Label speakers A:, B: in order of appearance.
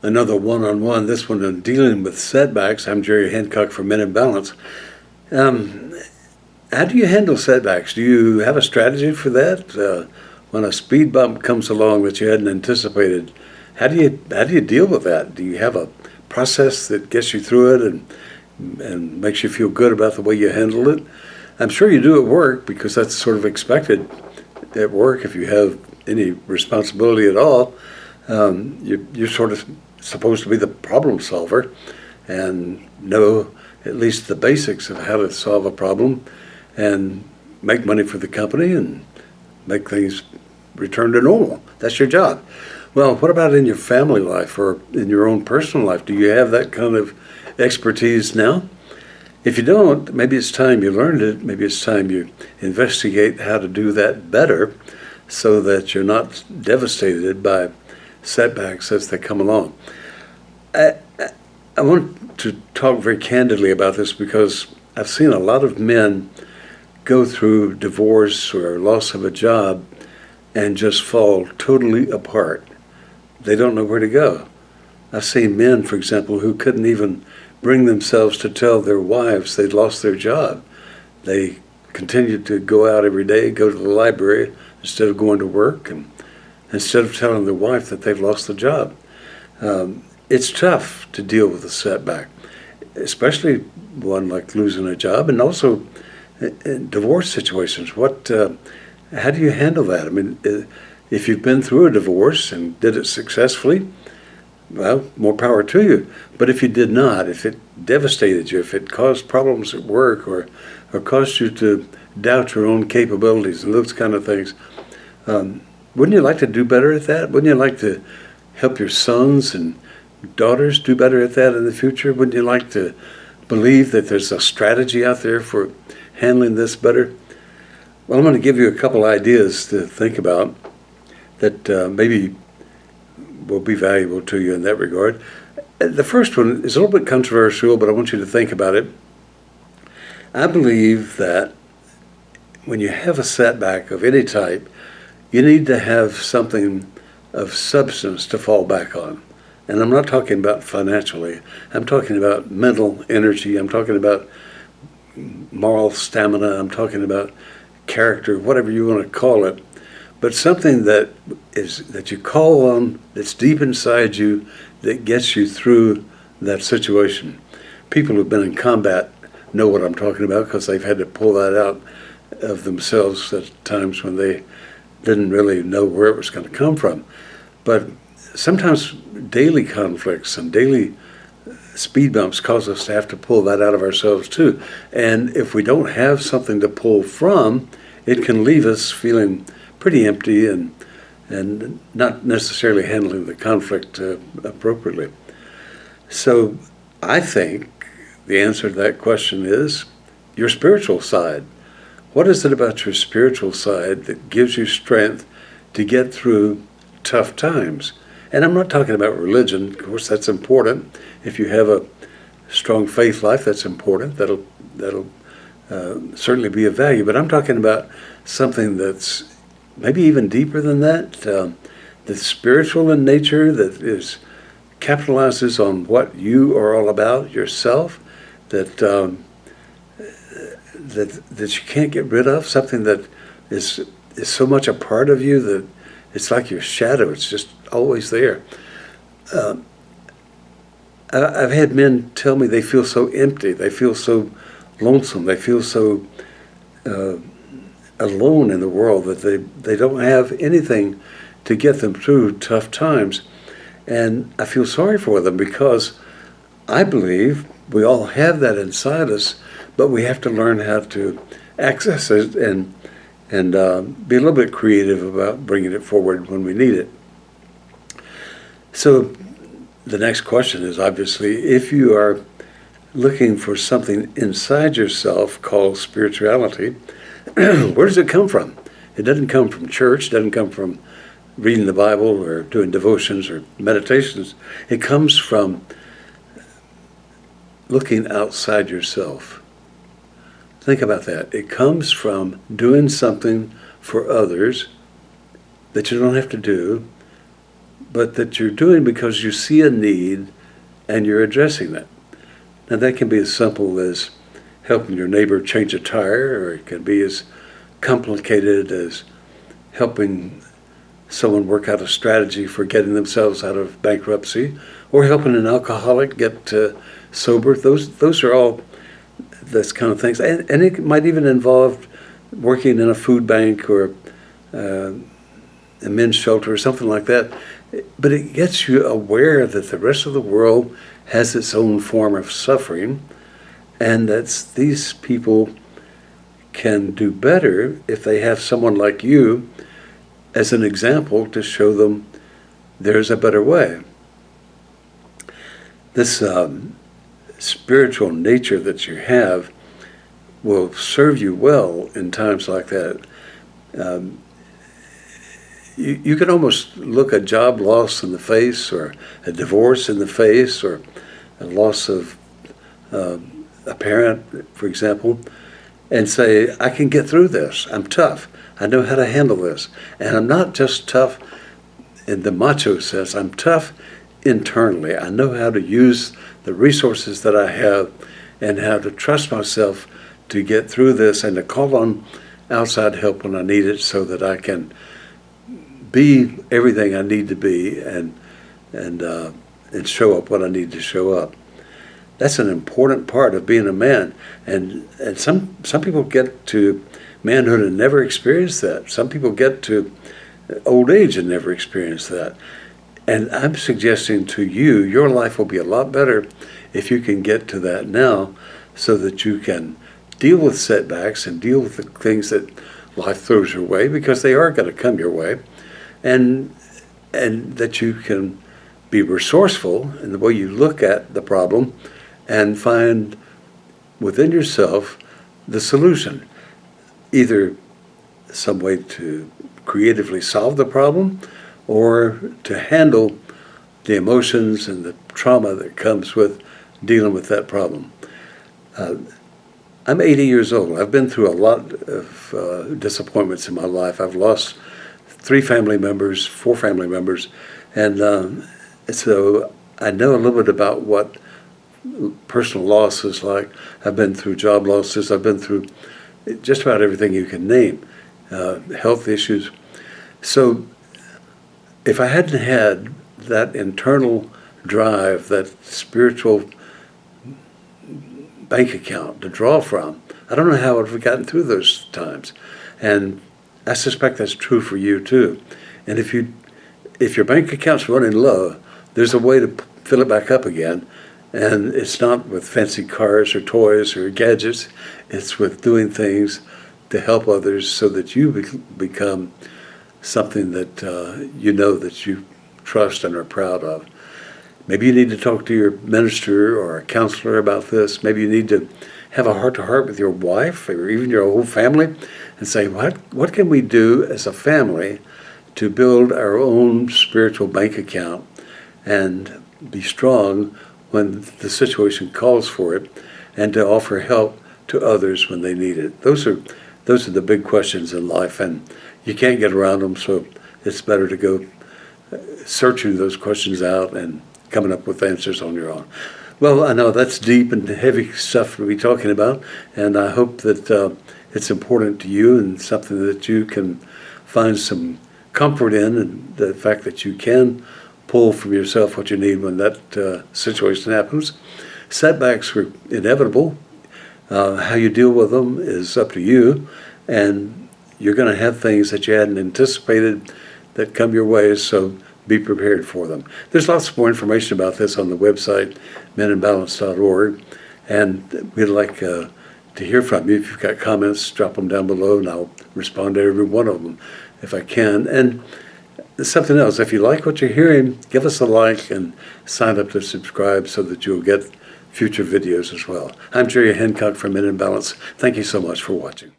A: another one-on-one. This one on dealing with setbacks. I'm Jerry Hancock from Men in Balance. Um, how do you handle setbacks? Do you have a strategy for that? When a speed bump comes along that you hadn't anticipated, how do you deal with that? Do you have a process that gets you through it and makes you feel good about the way you handle it? I'm sure you do at work because that's sort of expected at work if you have any responsibility at all. You're sort of supposed to be the problem solver and know at least the basics of how to solve a problem and make money for the company and make things return to normal. That's your job. Well, what about in your family life or in your own personal life? Do you have that kind of expertise now? If you don't, maybe it's time you learned it. Maybe it's time you investigate how to do that better so that you're not devastated by setbacks as they come along. I, I want to talk very candidly about this because I've seen a lot of men go through divorce or loss of a job and just fall totally apart. They don't know where to go. I've seen men, for example, who couldn't even bring themselves to tell their wives they'd lost their job. They continued to go out every day, go to the library instead of going to work, and instead of telling their wife that they've lost the job. It's tough to deal with a setback, especially one like losing a job, and also in divorce situations. How do you handle that? I mean, if you've been through a divorce and did it successfully, well, more power to you. But if you did not, if it devastated you, if it caused problems at work or caused you to doubt your own capabilities and those kind of things, wouldn't you like to do better at that? Wouldn't you like to help your sons and daughters do better at that in the future? Wouldn't you like to believe that there's a strategy out there for handling this better? Well, I'm going to give you a couple ideas to think about that maybe will be valuable to you in that regard. The first one is a little bit controversial, but I want you to think about it. I believe that when you have a setback of any type, you need to have something of substance to fall back on. And I'm not talking about financially. I'm talking about mental energy. I'm talking about moral stamina. I'm talking about character, whatever you want to call it. But something that you call on, that's deep inside you, that gets you through that situation. People who've been in combat know what I'm talking about because they've had to pull that out of themselves at times when they didn't really know where it was going to come from. But sometimes daily conflicts and daily speed bumps cause us to have to pull that out of ourselves too. And if we don't have something to pull from, it can leave us feeling pretty empty and not necessarily handling the conflict appropriately. So I think the answer to that question is your spiritual side. What is it about your spiritual side that gives you strength to get through tough times? And I'm not talking about religion. Of course, that's important. If you have a strong faith life, that's important. That'll certainly be of value. But I'm talking about something that's maybe even deeper than that, that's spiritual in nature, that capitalizes on what you are all about yourself, that you can't get rid of, something that is so much a part of you that it's like your shadow. It's just always there. I've had men tell me they feel so empty, they feel so lonesome, they feel so alone in the world that they don't have anything to get them through tough times. And I feel sorry for them because I believe we all have that inside us, but we have to learn how to access it and be a little bit creative about bringing it forward when we need it. So the next question is obviously, if you are looking for something inside yourself called spirituality, where does it come from? It doesn't come from church, it doesn't come from reading the Bible or doing devotions or meditations. It comes from looking outside yourself. Think about that. It comes from doing something for others that you don't have to do, but that you're doing because you see a need and you're addressing it. Now, that can be as simple as helping your neighbor change a tire, or it can be as complicated as helping someone work out a strategy for getting themselves out of bankruptcy, or helping an alcoholic get sober. Those are all those kind of things. And it might even involve working in a food bank or a men's shelter or something like that. But it gets you aware that the rest of the world has its own form of suffering, and that these people can do better if they have someone like you as an example to show them there's a better way. This spiritual nature that you have will serve you well in times like that. You can almost look a job loss in the face, or a divorce in the face, or a loss of a parent, for example, and say, I can get through this. I'm tough. I know how to handle this. And I'm not just tough in the macho sense. I'm tough internally. I know how to use the resources that I have and how to trust myself to get through this and to call on outside help when I need it, so that I can be everything I need to be and show up what I need to show up. That's an important part of being a man. And some people get to manhood and never experience that. Some people get to old age and never experience that. And I'm suggesting to you, your life will be a lot better if you can get to that now, so that you can deal with setbacks and deal with the things that life throws your way, because they are going to come your way, and that you can be resourceful in the way you look at the problem and find within yourself the solution, either some way to creatively solve the problem or to handle the emotions and the trauma that comes with dealing with that problem. I'm 80 years old. I've been through a lot of disappointments in my life. I've lost 4 family members, and so I know a little bit about what personal loss is like. I've been through job losses. I've been through just about everything you can name, health issues. So if I hadn't had that internal drive, that spiritual bank account to draw from, I don't know how I would have gotten through those times. And I suspect that's true for you too. And if your bank account's running low, there's a way to fill it back up again. And it's not with fancy cars or toys or gadgets. It's with doing things to help others, so that you become something that you know that you trust and are proud of. Maybe you need to talk to your minister or a counselor about this. Maybe you need to have a heart-to-heart with your wife or even your whole family and say, what can we do as a family to build our own spiritual bank account and be strong when the situation calls for it, and to offer help to others when they need it? Those are the big questions in life, and you can't get around them, so it's better to go searching those questions out and coming up with answers on your own. Well, I know that's deep and heavy stuff to be talking about, and I hope that it's important to you and something that you can find some comfort in, and the fact that you can pull from yourself what you need when that situation happens. Setbacks are inevitable. How you deal with them is up to you, and you're going to have things that you hadn't anticipated that come your way, so be prepared for them. There's lots more information about this on the website, meninbalance.org, and we'd like to hear from you. If you've got comments, drop them down below, and I'll respond to every one of them if I can. And something else, if you like what you're hearing, give us a like and sign up to subscribe so that you'll get future videos as well. I'm Jerry Hancock from Men in Balance. Thank you so much for watching.